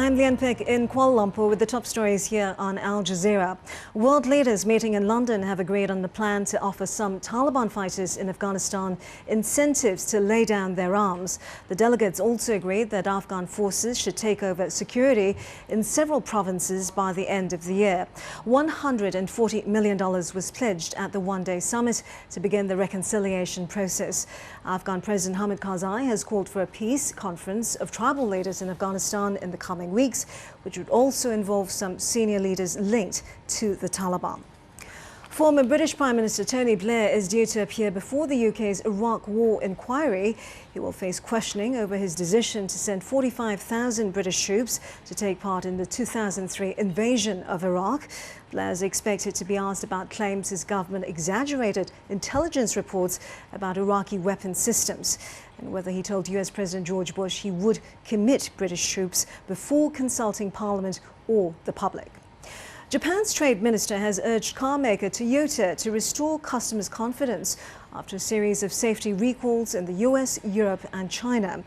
I'm Lian Peck in Kuala Lumpur with the top stories here on Al Jazeera. World leaders meeting in London have agreed on the plan to offer some Taliban fighters in Afghanistan incentives to lay down their arms. The delegates also agreed that Afghan forces should take over security in several provinces by the end of the year. $140 million was pledged at the one-day summit to begin the reconciliation process. Afghan President Hamid Karzai has called for a peace conference of tribal leaders in Afghanistan in the coming weeks, which would also involve some senior leaders linked to the Taliban. Former British Prime Minister Tony Blair is due to appear before the UK's Iraq War inquiry. He will face questioning over his decision to send 45,000 British troops to take part in the 2003 invasion of Iraq. Blair is expected to be asked about claims his government exaggerated intelligence reports about Iraqi weapon systems, and whether he told US President George Bush he would commit British troops before consulting Parliament or the public. Japan's trade minister has urged car maker Toyota to restore customers' confidence after a series of safety recalls in the US, Europe and China.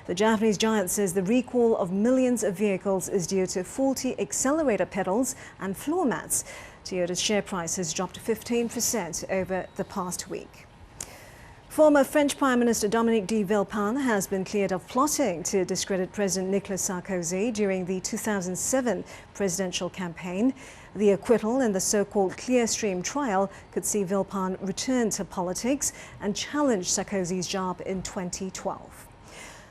The Japanese giant says the recall of millions of vehicles is due to faulty accelerator pedals and floor mats. Toyota's share price has dropped 15% over the past week. Former French Prime Minister Dominique de Villepin has been cleared of plotting to discredit President Nicolas Sarkozy during the 2007 presidential campaign. The acquittal in the so-called Clearstream trial could see Villepin return to politics and challenge Sarkozy's job in 2012.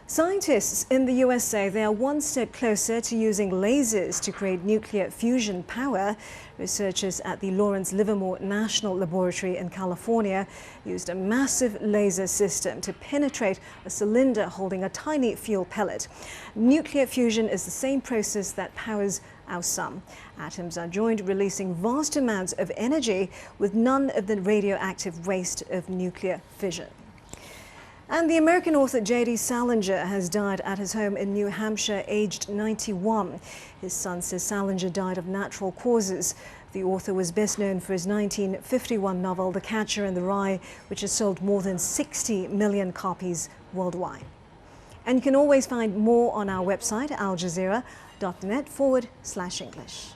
Scientists in the US say they are one step closer to using lasers to create nuclear fusion power. Researchers at the Lawrence Livermore National Laboratory in California used a massive laser system to penetrate a cylinder holding a tiny fuel pellet. Nuclear fusion is the same process that powers our sun. Atoms are joined, releasing vast amounts of energy with none of the radioactive waste of nuclear fission. And the American author J.D. Salinger has died at his home in New Hampshire, aged 91. His son says Salinger died of natural causes. The author was best known for his 1951 novel, The Catcher in the Rye, which has sold more than 60 million copies worldwide. And you can always find more on our website, aljazeera.net/English.